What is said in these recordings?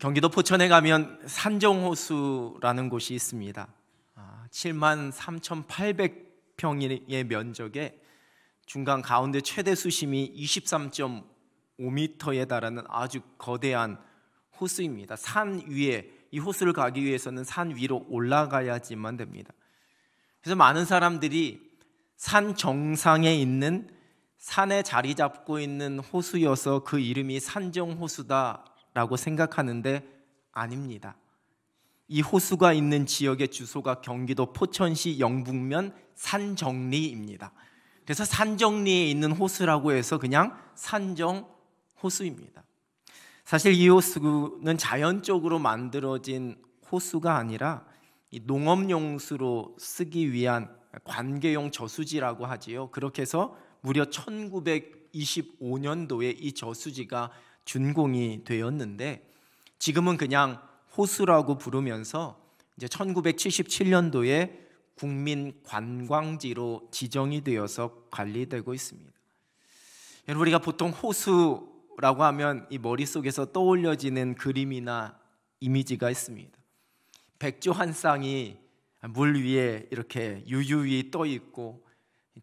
경기도 포천에 가면 산정호수라는 곳이 있습니다. 7만 3,800평의 면적에 중간 가운데 최대 수심이 23.5m에 달하는 아주 거대한 호수입니다. 산 위에, 이 호수를 가기 위해서는 산 위로 올라가야지만 됩니다. 그래서 많은 사람들이 산 정상에 있는, 산에 자리 잡고 있는 호수여서 그 이름이 산정호수다라고 생각하는데 아닙니다. 이 호수가 있는 지역의 주소가 경기도 포천시 영북면 산정리입니다. 그래서 산정리에 있는 호수라고 해서 그냥 산정호수입니다. 사실 이 호수는 자연적으로 만들어진 호수가 아니라 농업용수로 쓰기 위한 관계용 저수지라고 하지요. 그렇게 해서 무려 1925년도에 이 저수지가 준공이 되었는데 지금은 그냥 호수라고 부르면서 이제 1977년도에 국민관광지로 지정이 되어서 관리되고 있습니다. 여러분, 우리가 보통 호수라고 하면 이 머릿속에서 떠올려지는 그림이나 이미지가 있습니다. 백조 한 쌍이 물 위에 이렇게 유유히 떠 있고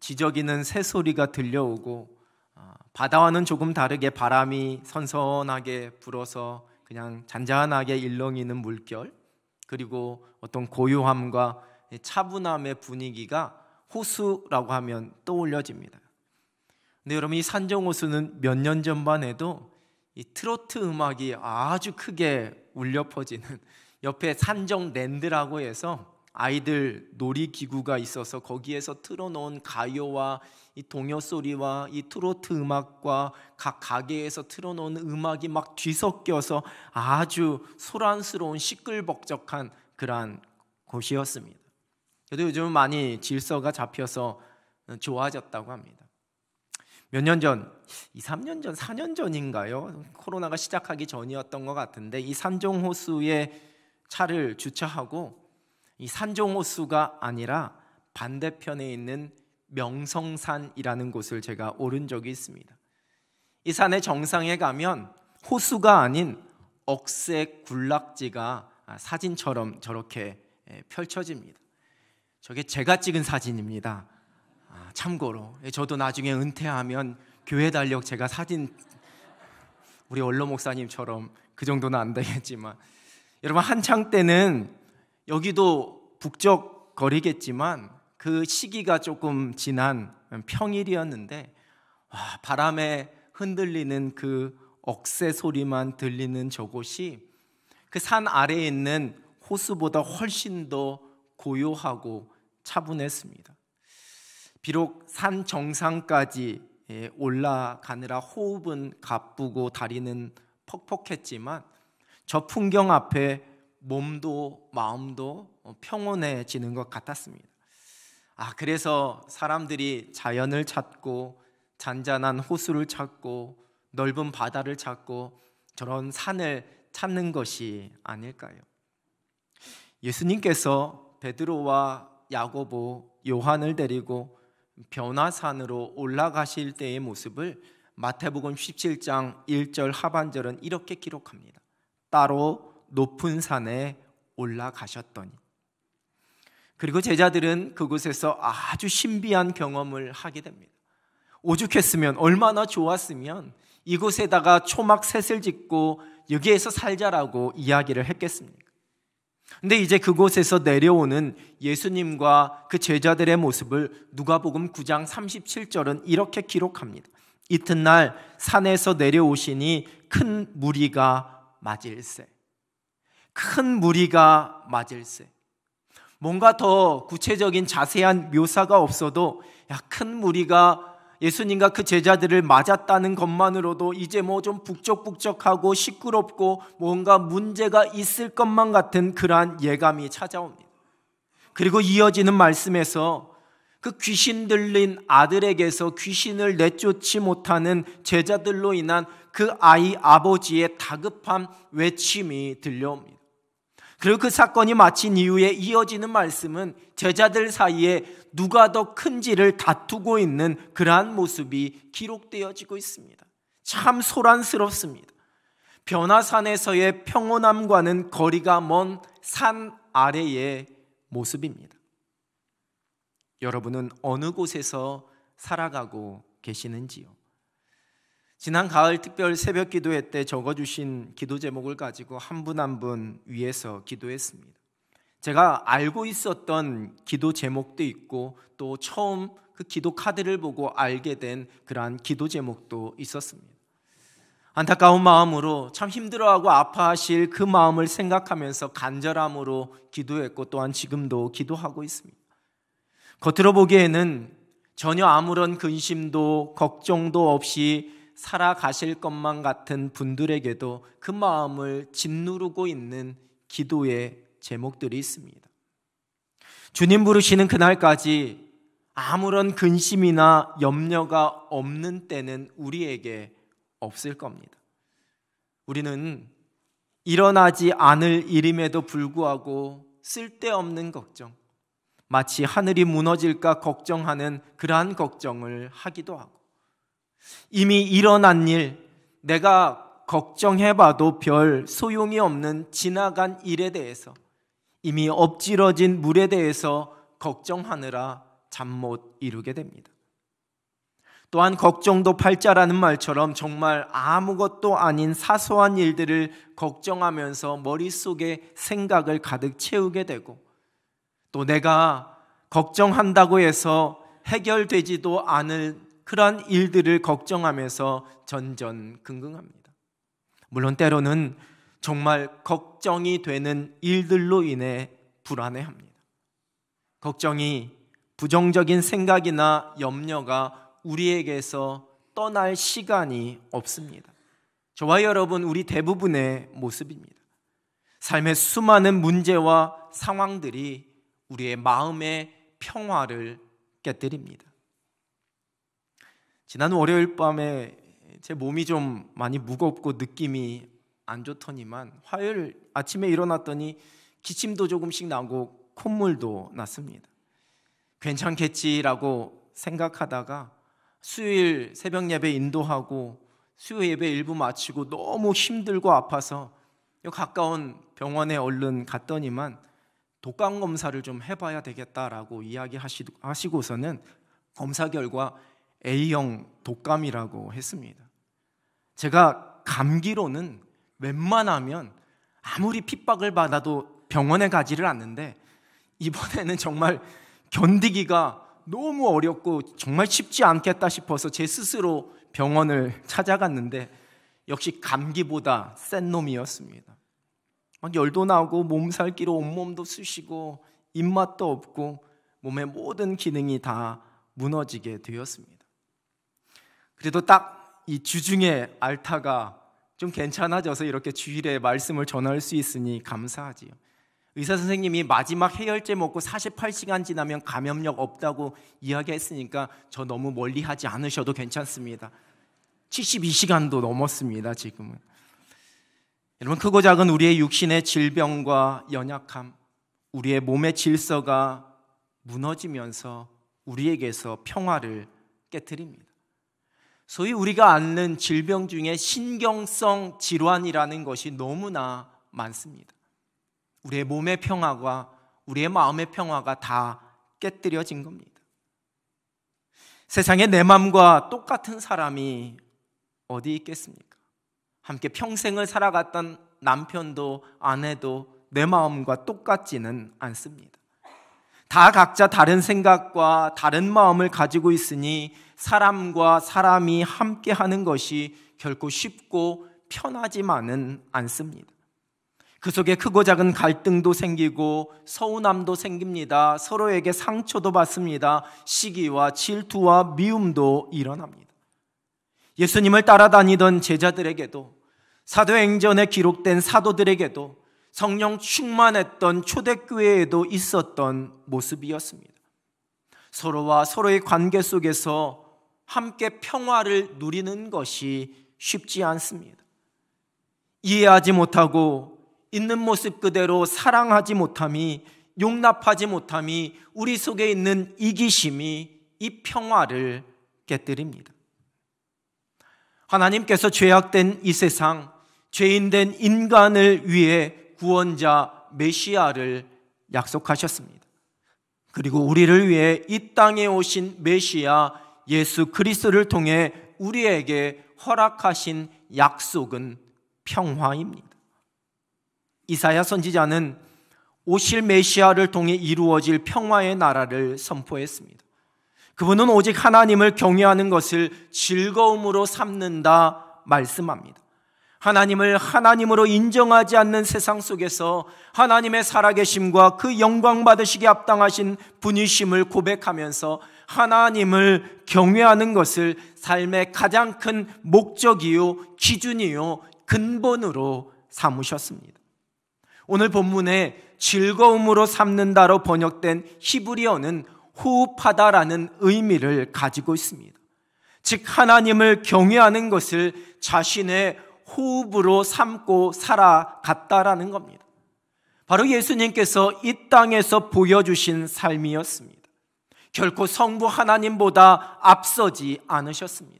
지저귀는 새소리가 들려오고 바다와는 조금 다르게 바람이 선선하게 불어서 그냥 잔잔하게 일렁이는 물결, 그리고 어떤 고요함과 차분함의 분위기가 호수라고 하면 떠올려집니다. 근데 여러분, 이 산정호수는 몇 년 전만 해도 이 트로트 음악이 아주 크게 울려 퍼지는, 옆에 산정랜드라고 해서 아이들 놀이기구가 있어서 거기에서 틀어놓은 가요와 이 동요 소리와 이 트로트 음악과 각 가게에서 틀어놓은 음악이 막 뒤섞여서 아주 소란스러운 시끌벅적한 그러한 곳이었습니다. 그래도 요즘은 많이 질서가 잡혀서 좋아졌다고 합니다. 몇 년 전, 2, 3년 전, 4년 전인가요? 코로나가 시작하기 전이었던 것 같은데 이 산정호수에 차를 주차하고 이 산정호수가 아니라 반대편에 있는 명성산이라는 곳을 제가 오른 적이 있습니다. 이 산의 정상에 가면 호수가 아닌 억새 군락지가 사진처럼 저렇게 펼쳐집니다. 저게 제가 찍은 사진입니다. 참고로 저도 나중에 은퇴하면 교회 달력 제가 사진, 우리 원로 목사님처럼 그 정도는 안 되겠지만, 여러분, 한창 때는 여기도 북적거리겠지만 그 시기가 조금 지난 평일이었는데 바람에 흔들리는 그 억새 소리만 들리는 저곳이 그 산 아래에 있는 호수보다 훨씬 더 고요하고 차분했습니다. 비록 산 정상까지 올라가느라 호흡은 가쁘고 다리는 퍽퍽했지만 저 풍경 앞에 몸도 마음도 평온해지는 것 같았습니다. 그래서 사람들이 자연을 찾고 잔잔한 호수를 찾고 넓은 바다를 찾고 저런 산을 찾는 것이 아닐까요? 예수님께서 베드로와 야고보, 요한을 데리고 변화산으로 올라가실 때의 모습을 마태복음 17장 1절 하반절은 이렇게 기록합니다. 따로 높은 산에 올라가셨더니. 그리고 제자들은 그곳에서 아주 신비한 경험을 하게 됩니다. 오죽했으면, 얼마나 좋았으면 이곳에다가 초막 셋을 짓고 여기에서 살자라고 이야기를 했겠습니까? 근데 이제 그곳에서 내려오는 예수님과 그 제자들의 모습을 누가복음 9장 37절은 이렇게 기록합니다. 이튿날 산에서 내려오시니 큰 무리가 맞을세. 큰 무리가 맞을세. 뭔가 더 구체적인 자세한 묘사가 없어도 큰 무리가 예수님과 그 제자들을 맞았다는 것만으로도 이제 뭐 좀 북적북적하고 시끄럽고 뭔가 문제가 있을 것만 같은 그러한 예감이 찾아옵니다. 그리고 이어지는 말씀에서 그 귀신 들린 아들에게서 귀신을 내쫓지 못하는 제자들로 인한 그 아이 아버지의 다급한 외침이 들려옵니다. 그리고 그 사건이 마친 이후에 이어지는 말씀은 제자들 사이에 누가 더 큰지를 다투고 있는 그러한 모습이 기록되어지고 있습니다. 참 소란스럽습니다. 변화산에서의 평온함과는 거리가 먼 산 아래의 모습입니다. 여러분은 어느 곳에서 살아가고 계시는지요? 지난 가을 특별 새벽 기도회 때 적어주신 기도 제목을 가지고 한 분 한 분 위해서 기도했습니다. 제가 알고 있었던 기도 제목도 있고 또 처음 그 기도 카드를 보고 알게 된 그러한 기도 제목도 있었습니다. 안타까운 마음으로 참 힘들어하고 아파하실 그 마음을 생각하면서 간절함으로 기도했고 또한 지금도 기도하고 있습니다. 겉으로 보기에는 전혀 아무런 근심도 걱정도 없이 살아가실 것만 같은 분들에게도 그 마음을 짓누르고 있는 기도의 제목들이 있습니다. 주님 부르시는 그날까지 아무런 근심이나 염려가 없는 때는 우리에게 없을 겁니다. 우리는 일어나지 않을 일임에도 불구하고 쓸데없는 걱정, 마치 하늘이 무너질까 걱정하는 그러한 걱정을 하기도 하고, 이미 일어난 일, 내가 걱정해봐도 별 소용이 없는 지나간 일에 대해서, 이미 엎질러진 물에 대해서 걱정하느라 잠 못 이루게 됩니다. 또한 걱정도 팔자라는 말처럼 정말 아무것도 아닌 사소한 일들을 걱정하면서 머릿속에 생각을 가득 채우게 되고, 또 내가 걱정한다고 해서 해결되지도 않을 그러한 일들을 걱정하면서 전전긍긍합니다. 물론 때로는 정말 걱정이 되는 일들로 인해 불안해합니다. 걱정이 부정적인 생각이나 염려가 우리에게서 떠날 시간이 없습니다. 저와 여러분, 우리 대부분의 모습입니다. 삶의 수많은 문제와 상황들이 우리의 마음의 평화를 깨뜨립니다. 지난 월요일 밤에 제 몸이 좀 많이 무겁고 느낌이 안 좋더니만 화요일 아침에 일어났더니 기침도 조금씩 나고 콧물도 났습니다. 괜찮겠지라고 생각하다가 수요일 새벽 예배 인도하고 수요 예배 일부 마치고 너무 힘들고 아파서 가까운 병원에 얼른 갔더니만 독감 검사를 좀 해봐야 되겠다라고 이야기하시고서는 검사 결과 A형 독감이라고 했습니다. 제가 감기로는 웬만하면 아무리 핍박을 받아도 병원에 가지를 않는데 이번에는 정말 견디기가 너무 어렵고 정말 쉽지 않겠다 싶어서 제 스스로 병원을 찾아갔는데 역시 감기보다 센 놈이었습니다. 막 열도 나고 몸살기로 온몸도 쑤시고 입맛도 없고 몸의 모든 기능이 다 무너지게 되었습니다. 그래도 딱 이 주중에 앓다가 좀 괜찮아져서 이렇게 주일에 말씀을 전할 수 있으니 감사하지요. 의사 선생님이 마지막 해열제 먹고 48시간 지나면 감염력 없다고 이야기했으니까 저 너무 멀리 하지 않으셔도 괜찮습니다. 72시간도 넘었습니다, 지금은. 여러분, 크고 작은 우리의 육신의 질병과 연약함, 우리의 몸의 질서가 무너지면서 우리에게서 평화를 깨트립니다. 소위 우리가 앓는 질병 중에 신경성 질환이라는 것이 너무나 많습니다. 우리의 몸의 평화가 우리의 마음의 평화가 다 깨뜨려진 겁니다. 세상에 내 마음과 똑같은 사람이 어디 있겠습니까? 함께 평생을 살아갔던 남편도 아내도 내 마음과 똑같지는 않습니다. 다 각자 다른 생각과 다른 마음을 가지고 있으니 사람과 사람이 함께 하는 것이 결코 쉽고 편하지만은 않습니다. 그 속에 크고 작은 갈등도 생기고 서운함도 생깁니다. 서로에게 상처도 받습니다. 시기와 질투와 미움도 일어납니다. 예수님을 따라다니던 제자들에게도, 사도행전에 기록된 사도들에게도, 성령 충만했던 초대교회에도 있었던 모습이었습니다. 서로와 서로의 관계 속에서 함께 평화를 누리는 것이 쉽지 않습니다. 이해하지 못하고 있는 모습 그대로 사랑하지 못함이, 용납하지 못함이, 우리 속에 있는 이기심이 이 평화를 깨뜨립니다. 하나님께서 죄악된 이 세상, 죄인된 인간을 위해 구원자 메시아를 약속하셨습니다. 그리고 우리를 위해 이 땅에 오신 메시아 예수 그리스도를 통해 우리에게 허락하신 약속은 평화입니다. 이사야 선지자는 오실 메시아를 통해 이루어질 평화의 나라를 선포했습니다. 그분은 오직 하나님을 경외하는 것을 즐거움으로 삼는다 말씀합니다. 하나님을 하나님으로 인정하지 않는 세상 속에서 하나님의 살아계심과 그 영광 받으시기에 합당하신 분이심을 고백하면서 하나님을 경외하는 것을 삶의 가장 큰 목적이요, 기준이요, 근본으로 삼으셨습니다. 오늘 본문에 즐거움으로 삼는다로 번역된 히브리어는 호흡하다라는 의미를 가지고 있습니다. 즉 하나님을 경외하는 것을 자신의 호흡으로 삼고 살아갔다라는 겁니다. 바로 예수님께서 이 땅에서 보여주신 삶이었습니다. 결코 성부 하나님보다 앞서지 않으셨습니다.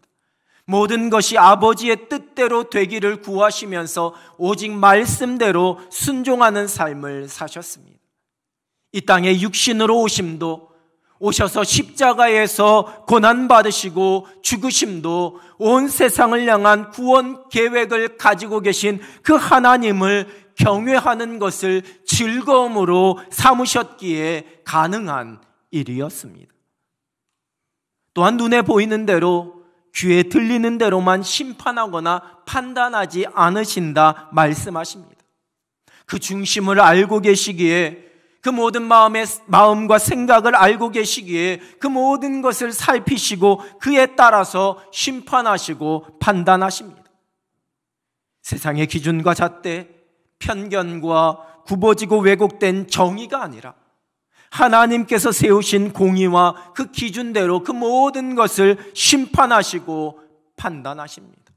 모든 것이 아버지의 뜻대로 되기를 구하시면서 오직 말씀대로 순종하는 삶을 사셨습니다. 이 땅에 육신으로 오셔서 십자가에서 고난받으시고 죽으심도 온 세상을 향한 구원 계획을 가지고 계신 그 하나님을 경외하는 것을 즐거움으로 삼으셨기에 가능한 일이었습니다. 또한 눈에 보이는 대로 귀에 들리는 대로만 심판하거나 판단하지 않으신다 말씀하십니다. 그 중심을 알고 계시기에 그 모든 마음과 생각을 알고 계시기에 그 모든 것을 살피시고 그에 따라서 심판하시고 판단하십니다. 세상의 기준과 잣대, 편견과 굽어지고 왜곡된 정의가 아니라 하나님께서 세우신 공의와 그 기준대로 그 모든 것을 심판하시고 판단하십니다.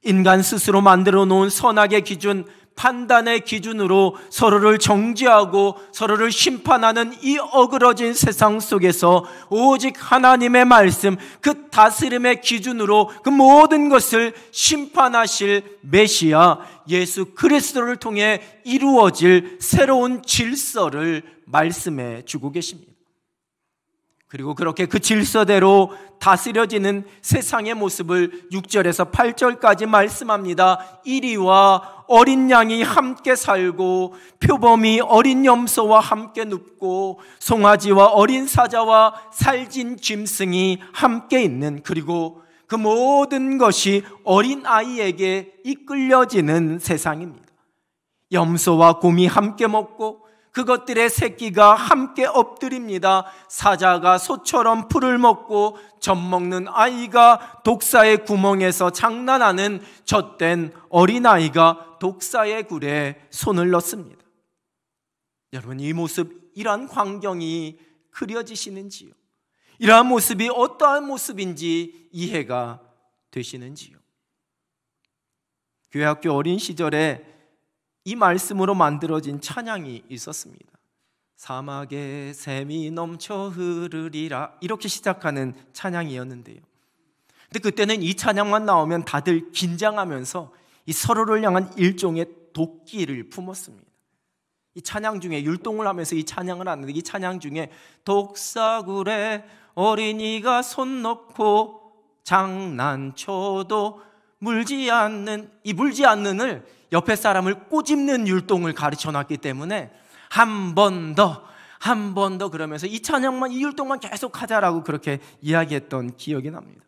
인간 스스로 만들어 놓은 선악의 기준, 판단의 기준으로 서로를 정죄하고 서로를 심판하는 이 어그러진 세상 속에서 오직 하나님의 말씀, 그 다스림의 기준으로 그 모든 것을 심판하실 메시아 예수 그리스도를 통해 이루어질 새로운 질서를 말씀해 주고 계십니다. 그리고 그렇게 그 질서대로 다스려지는 세상의 모습을 6절에서 8절까지 말씀합니다. 이리와 어린 양이 함께 살고 표범이 어린 염소와 함께 눕고 송아지와 어린 사자와 살진 짐승이 함께 있는, 그리고 그 모든 것이 어린 아이에게 이끌려지는 세상입니다. 염소와 곰이 함께 먹고 그것들의 새끼가 함께 엎드립니다. 사자가 소처럼 풀을 먹고 젖먹는 아이가 독사의 구멍에서 장난하는 젖된 어린아이가 독사의 굴에 손을 넣습니다. 여러분, 이 모습, 이러한 광경이 그려지시는지요? 이러한 모습이 어떠한 모습인지 이해가 되시는지요? 교회학교 어린 시절에 이 말씀으로 만들어진 찬양이 있었습니다. 사막에 샘이 넘쳐 흐르리라, 이렇게 시작하는 찬양이었는데요. 근데 그때는 이 찬양만 나오면 다들 긴장하면서 이 서로를 향한 일종의 도끼를 품었습니다. 이 찬양 중에 율동을 하면서 이 찬양을 하는데, 이 찬양 중에 독사굴에 어린이가 손 넣고 장난쳐도 물지 않는, 이 물지 않는을 옆에 사람을 꼬집는 율동을 가르쳐 놨기 때문에 한 번 더 그러면서 이 찬양만, 이 율동만 계속 하자라고 그렇게 이야기했던 기억이 납니다.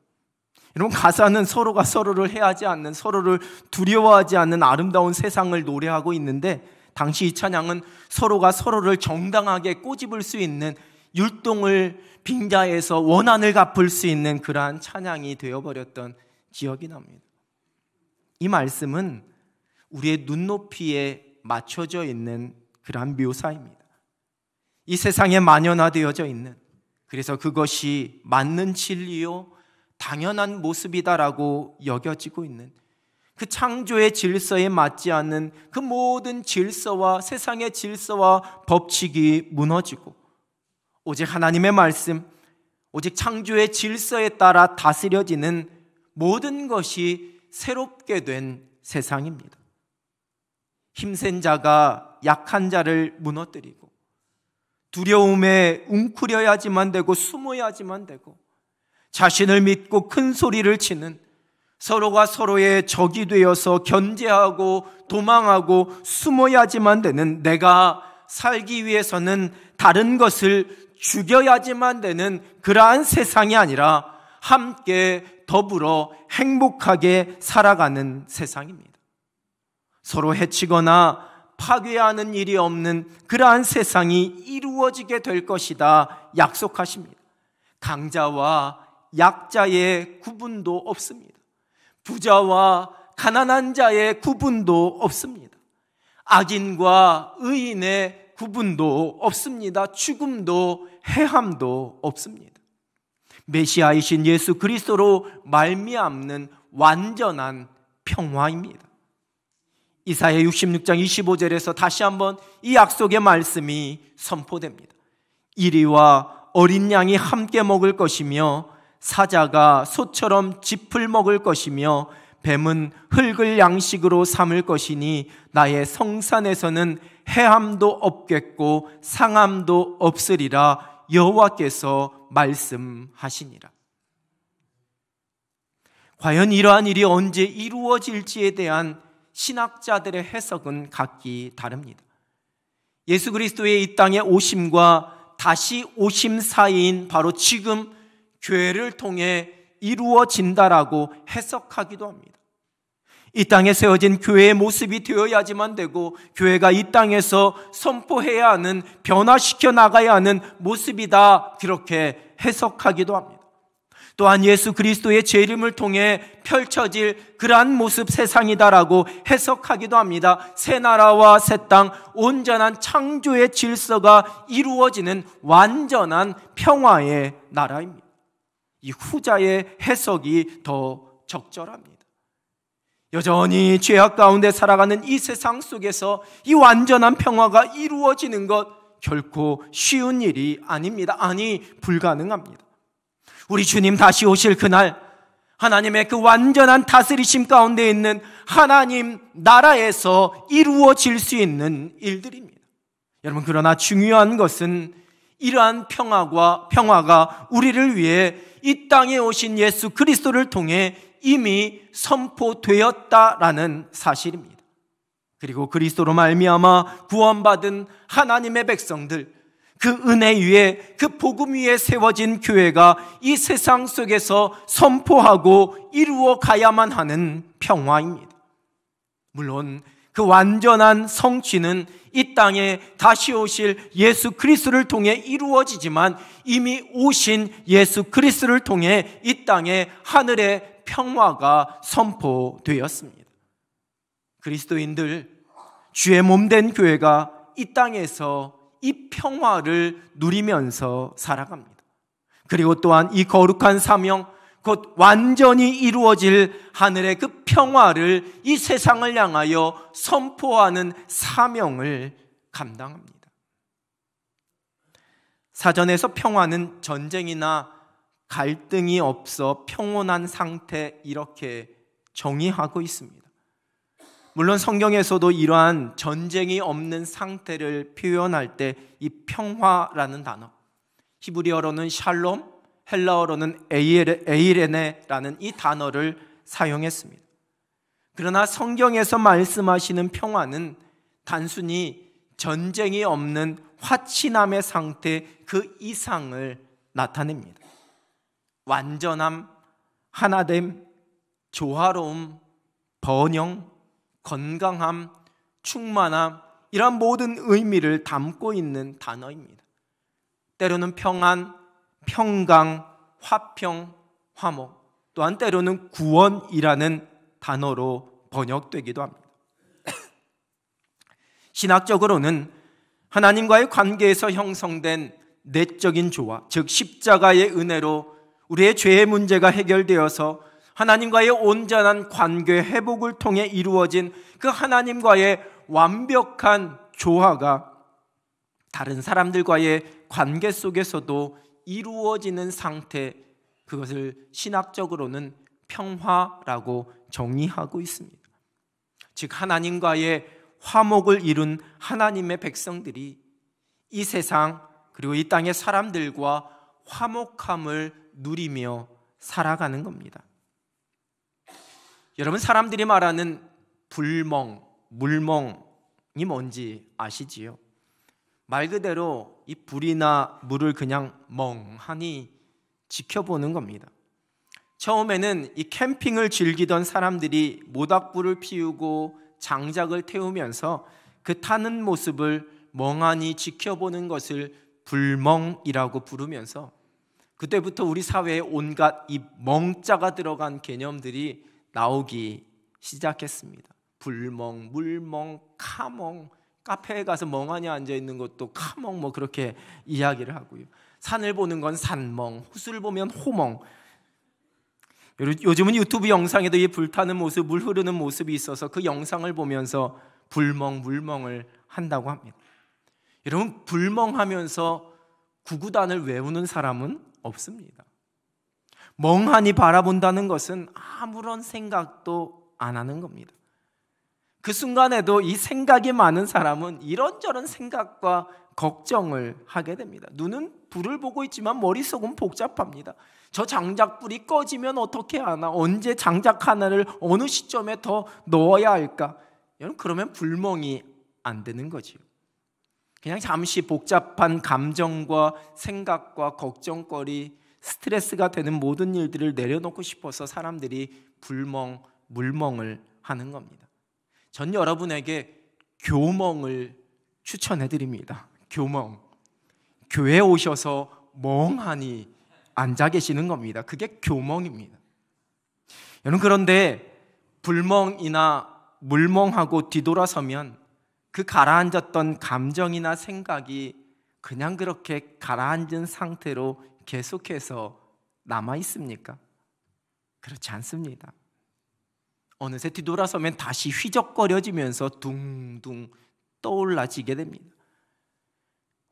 여러분, 가사는 서로가 서로를 해하지 않는, 서로를 두려워하지 않는 아름다운 세상을 노래하고 있는데, 당시 이 찬양은 서로가 서로를 정당하게 꼬집을 수 있는, 율동을 빙자해서 원한을 갚을 수 있는 그러한 찬양이 되어버렸던 기억이 납니다. 이 말씀은 우리의 눈높이에 맞춰져 있는 그러한 묘사입니다. 이 세상에 만연화되어져 있는, 그래서 그것이 맞는 진리요 당연한 모습이다라고 여겨지고 있는 그 창조의 질서에 맞지 않는 그 모든 질서와 세상의 질서와 법칙이 무너지고 오직 하나님의 말씀, 오직 창조의 질서에 따라 다스려지는 모든 것이 새롭게 된 세상입니다. 힘센 자가 약한 자를 무너뜨리고, 두려움에 웅크려야지만 되고 숨어야지만 되고, 자신을 믿고 큰 소리를 치는, 서로가 서로의 적이 되어서 견제하고 도망하고 숨어야지만 되는, 내가 살기 위해서는 다른 것을 죽여야지만 되는 그러한 세상이 아니라 함께 더불어 행복하게 살아가는 세상입니다. 서로 해치거나 파괴하는 일이 없는 그러한 세상이 이루어지게 될 것이다 약속하십니다. 강자와 약자의 구분도 없습니다. 부자와 가난한 자의 구분도 없습니다. 악인과 의인의 구분도 없습니다. 죽음도 해함도 없습니다. 메시아이신 예수 그리스도로 말미암는 완전한 평화입니다. 이사야 66장 25절에서 다시 한번 이 약속의 말씀이 선포됩니다. 이리와 어린 양이 함께 먹을 것이며 사자가 소처럼 짚을 먹을 것이며 뱀은 흙을 양식으로 삼을 것이니 나의 성산에서는 해함도 없겠고 상함도 없으리라 여호와께서 말씀하시니라. 과연 이러한 일이 언제 이루어질지에 대한 신학자들의 해석은 각기 다릅니다. 예수 그리스도의 이 땅에 오심과 다시 오심 사이인 바로 지금 교회를 통해 이루어진다라고 해석하기도 합니다. 이 땅에 세워진 교회의 모습이 되어야지만 되고, 교회가 이 땅에서 선포해야 하는, 변화시켜 나가야 하는 모습이다, 그렇게 해석하기도 합니다. 또한 예수 그리스도의 재림을 통해 펼쳐질 그러한 모습 세상이다라고 해석하기도 합니다. 새 나라와 새 땅, 온전한 창조의 질서가 이루어지는 완전한 평화의 나라입니다. 이 후자의 해석이 더 적절합니다. 여전히 죄악 가운데 살아가는 이 세상 속에서 이 완전한 평화가 이루어지는 것 결코 쉬운 일이 아닙니다. 아니, 불가능합니다. 우리 주님 다시 오실 그날, 하나님의 그 완전한 다스리심 가운데 있는 하나님 나라에서 이루어질 수 있는 일들입니다. 여러분, 그러나 중요한 것은 이러한 평화가 우리를 위해 이 땅에 오신 예수 그리스도를 통해 이미 선포되었다라는 사실입니다. 그리고 그리스도로 말미암아 구원받은 하나님의 백성들, 그 은혜 위에, 그 복음 위에 세워진 교회가 이 세상 속에서 선포하고 이루어 가야만 하는 평화입니다. 물론 그 완전한 성취는 이 땅에 다시 오실 예수 그리스도를 통해 이루어지지만, 이미 오신 예수 그리스도를 통해 이 땅에 하늘의 평화가 선포되었습니다. 그리스도인들, 주의 몸된 교회가 이 땅에서 이 평화를 누리면서 살아갑니다. 그리고 또한 이 거룩한 사명, 곧 완전히 이루어질 하늘의 그 평화를 이 세상을 향하여 선포하는 사명을 감당합니다. 사전에서 평화는 전쟁이나 갈등이 없어 평온한 상태, 이렇게 정의하고 있습니다. 물론 성경에서도 이러한 전쟁이 없는 상태를 표현할 때 이 평화라는 단어, 히브리어로는 샬롬, 헬라어로는 에이레네라는 이 단어를 사용했습니다. 그러나 성경에서 말씀하시는 평화는 단순히 전쟁이 없는 화친함의 상태 그 이상을 나타냅니다. 완전함, 하나됨, 조화로움, 번영, 건강함, 충만함, 이런 모든 의미를 담고 있는 단어입니다. 때로는 평안, 평강, 화평, 화목, 또한 때로는 구원이라는 단어로 번역되기도 합니다. 신학적으로는 하나님과의 관계에서 형성된 내적인 조화, 즉 십자가의 은혜로 우리의 죄의 문제가 해결되어서 하나님과의 온전한 관계 회복을 통해 이루어진 그 하나님과의 완벽한 조화가 다른 사람들과의 관계 속에서도 이루어지는 상태, 그것을 신학적으로는 평화라고 정의하고 있습니다. 즉 하나님과의 화목을 이룬 하나님의 백성들이 이 세상 그리고 이 땅의 사람들과 화목함을 누리며 살아가는 겁니다. 여러분, 사람들이 말하는 불멍, 물멍이 뭔지 아시지요? 말 그대로 이 불이나 물을 그냥 멍하니 지켜보는 겁니다. 처음에는 이 캠핑을 즐기던 사람들이 모닥불을 피우고 장작을 태우면서 그 타는 모습을 멍하니 지켜보는 것을 불멍이라고 부르면서 그때부터 우리 사회에 온갖 이 멍자가 들어간 개념들이 나오기 시작했습니다. 불멍, 물멍, 카멍, 카페에 가서 멍하니 앉아있는 것도 카멍 뭐 그렇게 이야기를 하고요. 산을 보는 건 산멍, 호수를 보면 호멍. 요즘은 유튜브 영상에도 이 불타는 모습, 물 흐르는 모습이 있어서 그 영상을 보면서 불멍, 물멍을 한다고 합니다. 여러분, 불멍하면서 구구단을 외우는 사람은 없습니다. 멍하니 바라본다는 것은 아무런 생각도 안 하는 겁니다. 그 순간에도 이 생각이 많은 사람은 이런저런 생각과 걱정을 하게 됩니다. 눈은 불을 보고 있지만 머릿속은 복잡합니다. 저 장작불이 꺼지면 어떻게 하나? 언제 장작 하나를 어느 시점에 더 넣어야 할까? 여러분, 그러면 불멍이 안 되는 거지요. 그냥 잠시 복잡한 감정과 생각과 걱정거리, 스트레스가 되는 모든 일들을 내려놓고 싶어서 사람들이 불멍, 물멍을 하는 겁니다. 전 여러분에게 교멍을 추천해드립니다. 교멍. 교회에 오셔서 멍하니 앉아 계시는 겁니다. 그게 교멍입니다. 여러분, 그런데 불멍이나 물멍하고 뒤돌아서면 그 가라앉았던 감정이나 생각이 그냥 그렇게 가라앉은 상태로 계속해서 남아 있습니까? 그렇지 않습니다. 어느새 뒤돌아서면 다시 휘적거려지면서 둥둥 떠올라지게 됩니다.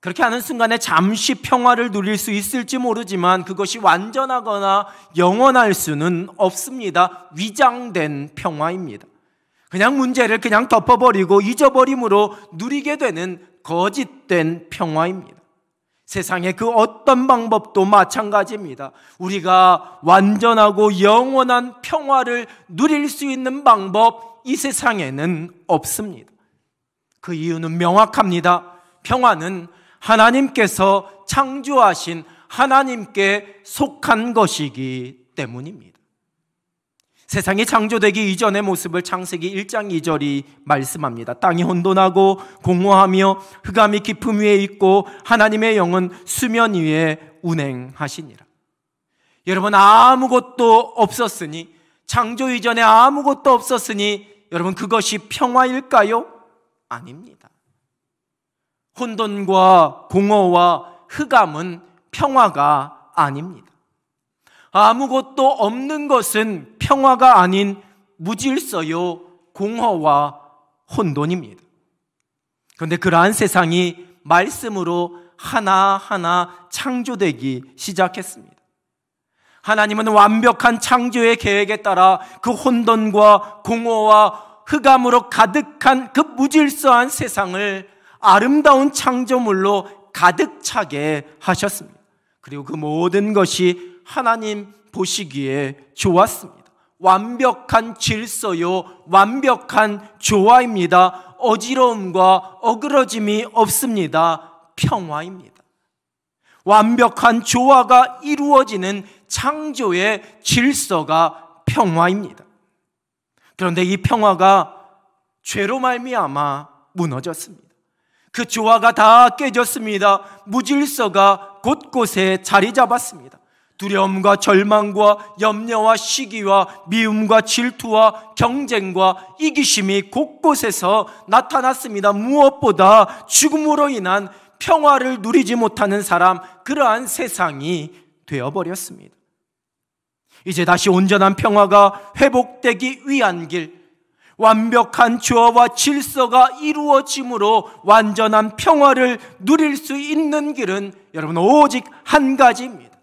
그렇게 하는 순간에 잠시 평화를 누릴 수 있을지 모르지만 그것이 완전하거나 영원할 수는 없습니다. 위장된 평화입니다. 그냥 문제를 그냥 덮어버리고 잊어버림으로 누리게 되는 거짓된 평화입니다. 세상의 그 어떤 방법도 마찬가지입니다. 우리가 완전하고 영원한 평화를 누릴 수 있는 방법, 이 세상에는 없습니다. 그 이유는 명확합니다. 평화는 하나님께서 창조하신 하나님께 속한 것이기 때문입니다. 세상이 창조되기 이전의 모습을 창세기 1장 2절이 말씀합니다. 땅이 혼돈하고 공허하며 흑암이 깊음 위에 있고 하나님의 영은 수면 위에 운행하시니라. 여러분, 아무것도 없었으니, 창조 이전에 아무것도 없었으니 여러분, 그것이 평화일까요? 아닙니다. 혼돈과 공허와 흑암은 평화가 아닙니다. 아무것도 없는 것은 평화가 아닌 무질서요, 공허와 혼돈입니다. 그런데 그러한 세상이 말씀으로 하나하나 창조되기 시작했습니다. 하나님은 완벽한 창조의 계획에 따라 그 혼돈과 공허와 흑암으로 가득한 그 무질서한 세상을 아름다운 창조물로 가득 차게 하셨습니다. 그리고 그 모든 것이 하나님 보시기에 좋았습니다. 완벽한 질서요, 완벽한 조화입니다. 어지러움과 어그러짐이 없습니다. 평화입니다. 완벽한 조화가 이루어지는 창조의 질서가 평화입니다. 그런데 이 평화가 죄로 말미암아 무너졌습니다. 그 조화가 다 깨졌습니다. 무질서가 곳곳에 자리 잡았습니다. 두려움과 절망과 염려와 시기와 미움과 질투와 경쟁과 이기심이 곳곳에서 나타났습니다. 무엇보다 죽음으로 인한 평화를 누리지 못하는 사람, 그러한 세상이 되어버렸습니다. 이제 다시 온전한 평화가 회복되기 위한 길, 완벽한 조화와 질서가 이루어짐으로 완전한 평화를 누릴 수 있는 길은 여러분 오직 한 가지입니다.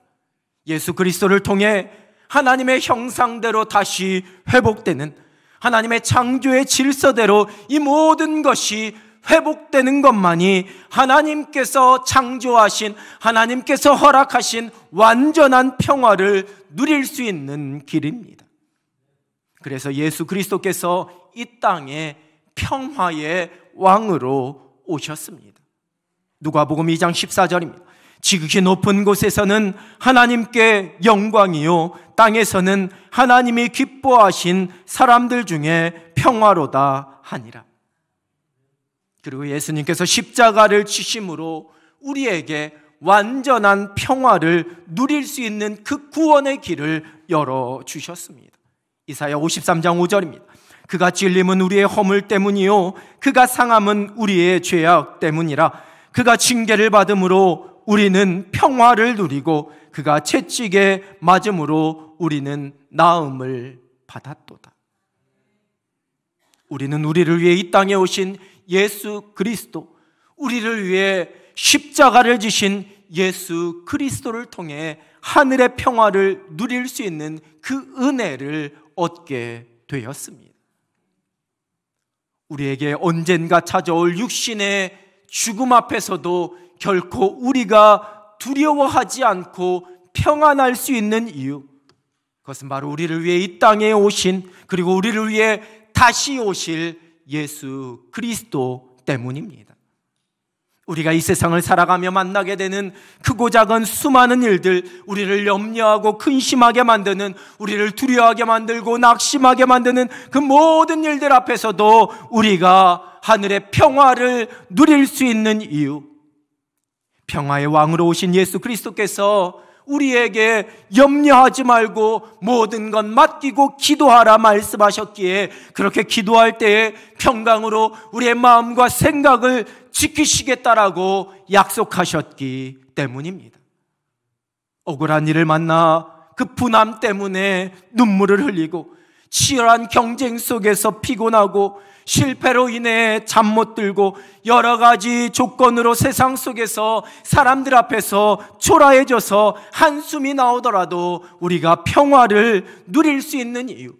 예수 그리스도를 통해 하나님의 형상대로 다시 회복되는, 하나님의 창조의 질서대로 이 모든 것이 회복되는 것만이 하나님께서 창조하신, 하나님께서 허락하신 완전한 평화를 누릴 수 있는 길입니다. 그래서 예수 그리스도께서 이 땅에 평화의 왕으로 오셨습니다. 누가복음 2장 14절입니다. 지극히 높은 곳에서는 하나님께 영광이요, 땅에서는 하나님이 기뻐하신 사람들 중에 평화로다 하니라. 그리고 예수님께서 십자가를 지심으로 우리에게 완전한 평화를 누릴 수 있는 그 구원의 길을 열어주셨습니다. 이사야 53장 5절입니다. 그가 찔림은 우리의 허물 때문이요, 그가 상함은 우리의 죄악 때문이라. 그가 징계를 받음으로 우리는 평화를 누리고 그가 채찍에 맞음으로 우리는 나음을 받았도다. 우리는 우리를 위해 이 땅에 오신 예수 그리스도, 우리를 위해 십자가를 지신 예수 그리스도를 통해 하늘의 평화를 누릴 수 있는 그 은혜를 얻게 되었습니다. 우리에게 언젠가 찾아올 육신의 죽음 앞에서도 결코 우리가 두려워하지 않고 평안할 수 있는 이유, 그것은 바로 우리를 위해 이 땅에 오신, 그리고 우리를 위해 다시 오실 예수 그리스도 때문입니다. 우리가 이 세상을 살아가며 만나게 되는 크고 작은 수많은 일들, 우리를 염려하고 근심하게 만드는, 우리를 두려워하게 만들고 낙심하게 만드는 그 모든 일들 앞에서도 우리가 하늘의 평화를 누릴 수 있는 이유, 평화의 왕으로 오신 예수 그리스도께서 우리에게 염려하지 말고 모든 것 맡기고 기도하라 말씀하셨기에, 그렇게 기도할 때에 평강으로 우리의 마음과 생각을 지키시겠다라고 약속하셨기 때문입니다. 억울한 일을 만나 그 분함 때문에 눈물을 흘리고, 치열한 경쟁 속에서 피곤하고, 실패로 인해 잠 못 들고, 여러 가지 조건으로 세상 속에서 사람들 앞에서 초라해져서 한숨이 나오더라도 우리가 평화를 누릴 수 있는 이유,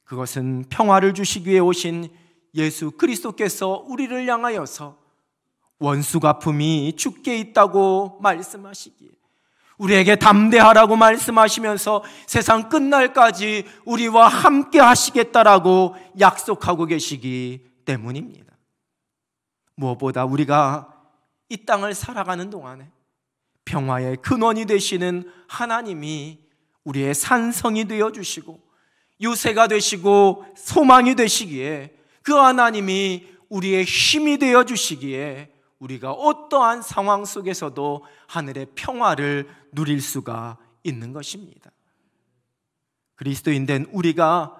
그것은 평화를 주시기 위해 오신 예수 그리스도께서 우리를 향하여서 원수 갚음이 주께 있다고 말씀하시기에, 우리에게 담대하라고 말씀하시면서 세상 끝날까지 우리와 함께 하시겠다라고 약속하고 계시기 때문입니다. 무엇보다 우리가 이 땅을 살아가는 동안에 평화의 근원이 되시는 하나님이 우리의 산성이 되어주시고 요새가 되시고 소망이 되시기에, 그 하나님이 우리의 힘이 되어주시기에 우리가 어떠한 상황 속에서도 하늘의 평화를 누릴 수가 있는 것입니다. 그리스도인 된 우리가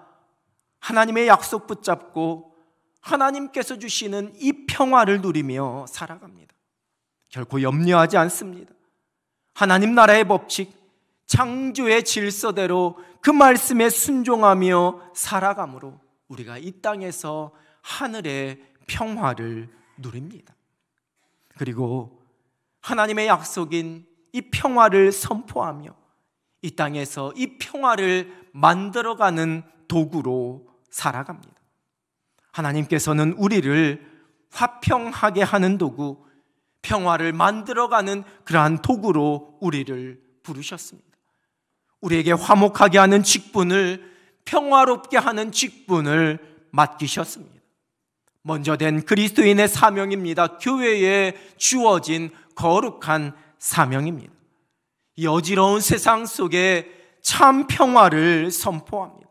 하나님의 약속 붙잡고 하나님께서 주시는 이 평화를 누리며 살아갑니다. 결코 염려하지 않습니다. 하나님 나라의 법칙, 창조의 질서대로 그 말씀에 순종하며 살아감으로 우리가 이 땅에서 하늘의 평화를 누립니다. 그리고 하나님의 약속인 이 평화를 선포하며 이 땅에서 이 평화를 만들어가는 도구로 살아갑니다. 하나님께서는 우리를 화평하게 하는 도구, 평화를 만들어가는 그러한 도구로 우리를 부르셨습니다. 우리에게 화목하게 하는 직분을, 평화롭게 하는 직분을 맡기셨습니다. 먼저 된 그리스도인의 사명입니다. 교회에 주어진 거룩한 사명입니다. 이 어지러운 세상 속에 참 평화를 선포합니다.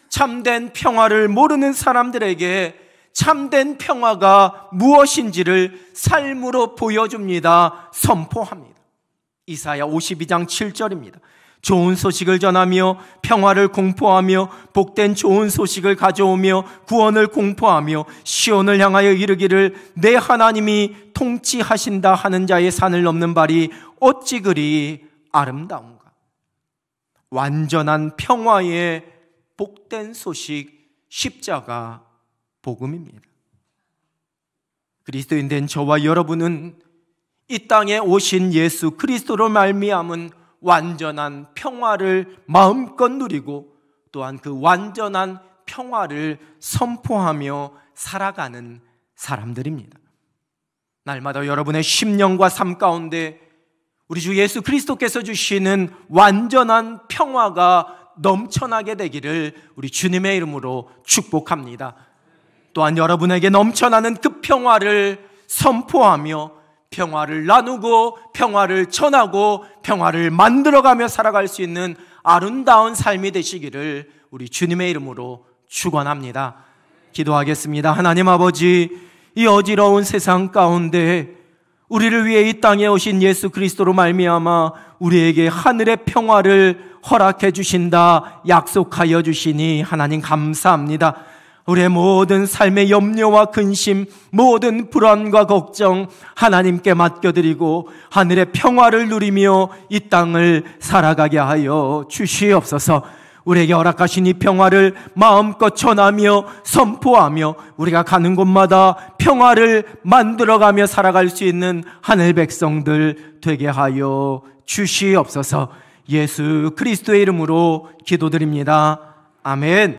참된 평화를 모르는 사람들에게 참된 평화가 무엇인지를 삶으로 보여줍니다. 선포합니다. 이사야 52장 7절입니다. 좋은 소식을 전하며 평화를 공포하며 복된 좋은 소식을 가져오며 구원을 공포하며 시온을 향하여 이르기를 내 하나님이 통치하신다 하는 자의 산을 넘는 발이 어찌 그리 아름다운가. 완전한 평화의 복된 소식, 십자가 복음입니다. 그리스도인 된 저와 여러분은 이 땅에 오신 예수 그리스도로 말미암은 완전한 평화를 마음껏 누리고 또한 그 완전한 평화를 선포하며 살아가는 사람들입니다. 날마다 여러분의 심령과 삶 가운데 우리 주 예수 그리스도께서 주시는 완전한 평화가 넘쳐나게 되기를 우리 주님의 이름으로 축복합니다. 또한 여러분에게 넘쳐나는 그 평화를 선포하며 평화를 나누고 평화를 전하고 평화를 만들어가며 살아갈 수 있는 아름다운 삶이 되시기를 우리 주님의 이름으로 축원합니다. 기도하겠습니다. 하나님 아버지, 이 어지러운 세상 가운데 우리를 위해 이 땅에 오신 예수 그리스도로 말미암아 우리에게 하늘의 평화를 허락해 주신다 약속하여 주시니 하나님 감사합니다. 우리의 모든 삶의 염려와 근심, 모든 불안과 걱정 하나님께 맡겨드리고 하늘의 평화를 누리며 이 땅을 살아가게 하여 주시옵소서. 우리에게 허락하신 이 평화를 마음껏 전하며 선포하며 우리가 가는 곳마다 평화를 만들어가며 살아갈 수 있는 하늘 백성들 되게 하여 주시옵소서. 예수 그리스도의 이름으로 기도드립니다. 아멘.